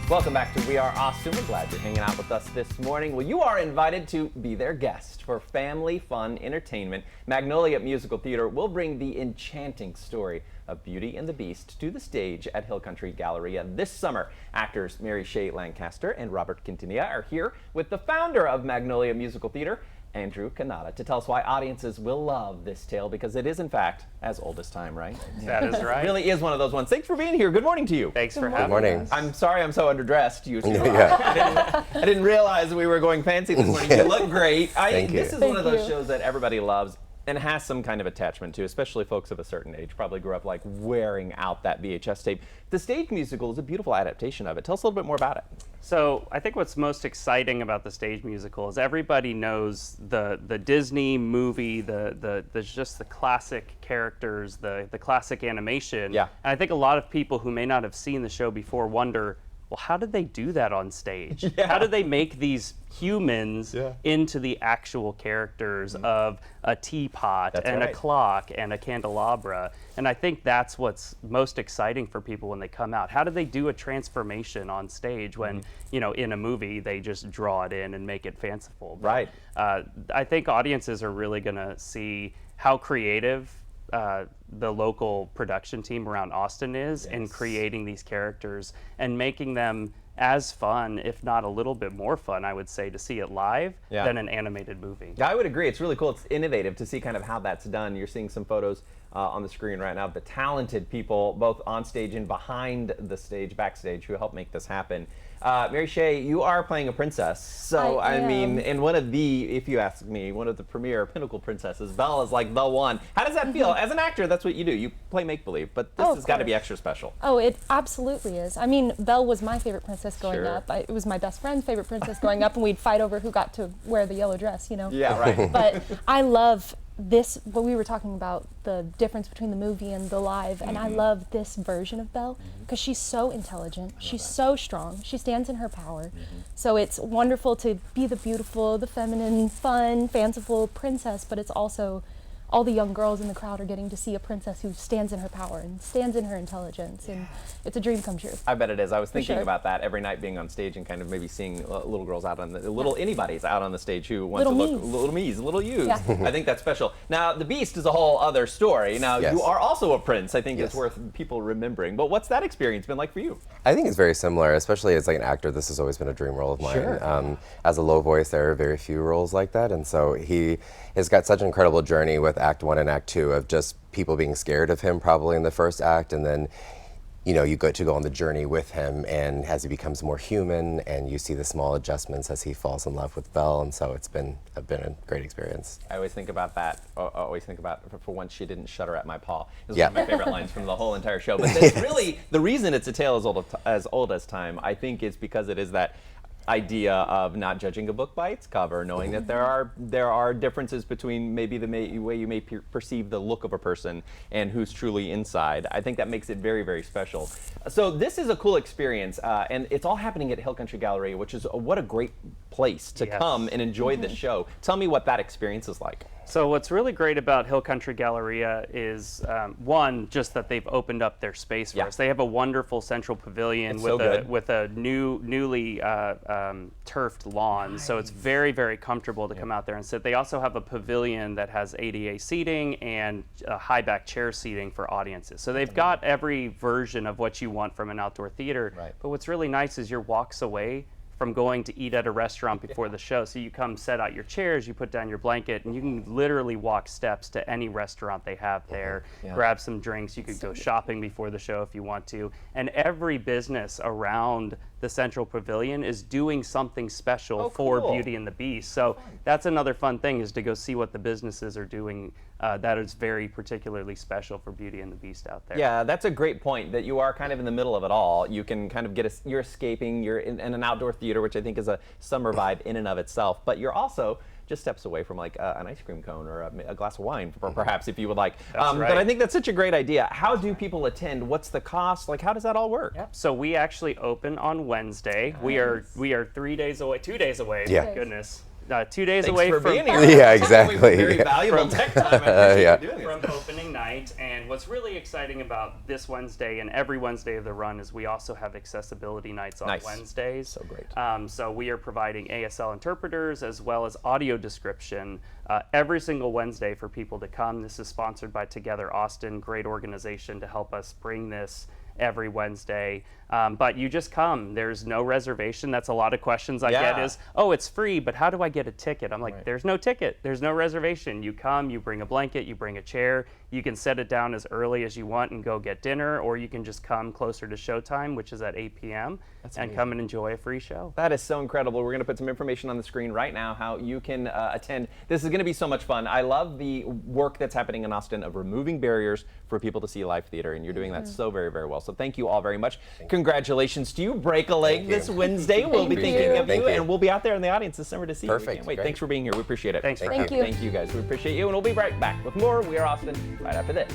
Welcome back to We Are Austin. We're glad you're hanging out with us this morning. Well, you are invited to be their guest for family fun entertainment. Magnolia Musical Theater will bring the enchanting story of Beauty and the Beast to the stage at Hill Country Galleria this summer. Actors Shae, Lancaster and Robert Quintanilla are here with the founder of Magnolia Musical Theater, Andrew Cannata, to tell us why audiences will love this tale, because it is, in fact, as old as time, right? That is right. It really is one of those ones. Thanks for being here. Good morning to you. Thanks for having us. I'm sorry I'm so underdressed. I didn't realize we were going fancy this morning. You look great. Thank you. This is one of those shows that everybody loves and has some kind of attachment to, especially folks of a certain age. Probably grew up like wearing out that VHS tape. The stage musical is a beautiful adaptation of it. Tell us a little bit more about it. So I think what's most exciting about the stage musical is everybody knows the Disney movie, the just the classic characters, the classic animation. Yeah. And I think a lot of people who may not have seen the show before wonder, well, how did they do that on stage? Yeah. How did they make these humans into the actual characters of a teapot a clock and a candelabra? And I think that's what's most exciting for people when they come out. How did they do a transformation on stage when, you know, in a movie they just draw it in and make it fanciful? Right. I think audiences are really going to see how creative the local production team around Austin is in creating these characters and making them as fun, if not a little bit more fun, I would say, to see it live than an animated movie. I would agree. It's really cool. It's innovative to see kind of how that's done. You're seeing some photos on the screen right now of the talented people, both on stage and behind the stage, backstage, who helped make this happen. Shae, you are playing a princess. So, I mean, and one of the, if you ask me, one of the premier pinnacle princesses. Belle is like the one. How does that feel? As an actor, that's what you do. You play make-believe, but this has got to be extra special. Oh, it absolutely is. I mean, Belle was my favorite princess growing up. It was my best friend's favorite princess growing up, and we'd fight over who got to wear the yellow dress, you know? Yeah, right. But I love this, what we were talking about, the difference between the movie and the live, and I love this version of Belle because she's so intelligent, she's so strong, she stands in her power. So it's wonderful to be the beautiful, the feminine, fun, fanciful princess, but it's also all the young girls in the crowd are getting to see a princess who stands in her power and stands in her intelligence, and it's a dream come true. I bet it is. I was thinking about that every night, being on stage and kind of maybe seeing little girls out on the anybody's out on the stage who want to look little yous. I think that's special. Now, the Beast is a whole other story. Now, you are also a prince. I think it's worth people remembering. But what's that experience been like for you? I think it's very similar, especially as like an actor. This has always been a dream role of mine. As a low voice, there are very few roles like that, and so he has got such an incredible journey with Act 1 and Act 2 of just people being scared of him probably in the first act, and then you know, you get to go on the journey with him, and as he becomes more human, and you see the small adjustments as he falls in love with Belle, and so it's been a great experience. I always think about that. I always think about, for once she didn't shudder at my paw. It's one of my favorite lines from the whole entire show. But it's really, the reason it's a tale as old as time, I think, is because it is that idea of not judging a book by its cover, knowing that there are differences between maybe the way you may perceive the look of a person and who's truly inside. I think that makes it very, very special. So this is a cool experience, and it's all happening at Hill Country Galleria, which is what a great place to come and enjoy this show. Tell me what that experience is like. So what's really great about Hill Country Galleria is, one, just that they've opened up their space for us. They have a wonderful central pavilion with a newly turfed lawn, so it's very, very comfortable to come out there and sit. They also have a pavilion that has ADA seating and high back chair seating for audiences. So they've got every version of what you want from an outdoor theater. But what's really nice is you're walks away from going to eat at a restaurant before the show. So you come set out your chairs, you put down your blanket, and you can literally walk steps to any restaurant they have there, grab some drinks. You could go shopping before the show if you want to. And every business around the Central Pavilion is doing something special for Beauty and the Beast. So that's another fun thing, is to go see what the businesses are doing that is very particularly special for Beauty and the Beast out there. Yeah, that's a great point, that you are kind of in the middle of it all. You can kind of get you're escaping, you're in an outdoor theater, which I think is a summer vibe in and of itself, but you're also just steps away from like an ice cream cone or a glass of wine, perhaps, if you would like. But I think that's such a great idea. How do people attend? What's the cost? Like, how does that all work? So we actually open on Wednesday. We are 3 days away, 2 days away. Yeah. Goodness. 2 days Thanks away for from being here. Yeah, exactly. Very valuable tech time. I appreciate Yeah. you doing this. from opening night. And what's really exciting about this Wednesday and every Wednesday of the run is we also have accessibility nights on Nice. Wednesdays. So great. So we are providing ASL interpreters as well as audio description every single Wednesday for people to come. This is sponsored by Together Austin, great organization to help us bring this every Wednesday. But you just come. There's no reservation. That's a lot of questions I get is, oh, it's free, but how do I get a ticket? I'm like, there's no ticket. There's no reservation. You come, you bring a blanket, you bring a chair. You can set it down as early as you want and go get dinner, or you can just come closer to showtime, which is at 8 p.m., and come and enjoy a free show. That is so incredible. We're going to put some information on the screen right now how you can attend. This is going to be so much fun. I love the work that's happening in Austin of removing barriers for people to see live theater, and you're doing that so very, very well. So thank you all very much. Congratulations to you. Break a leg this Wednesday. We'll be thinking of you, and we'll be out there in the audience this summer to see you. We can't wait. Great. Thanks for being here. We appreciate it. Thanks for Thank having you. me. Thank you, guys. We appreciate you, and we'll be right back with more We Are Austin right after this.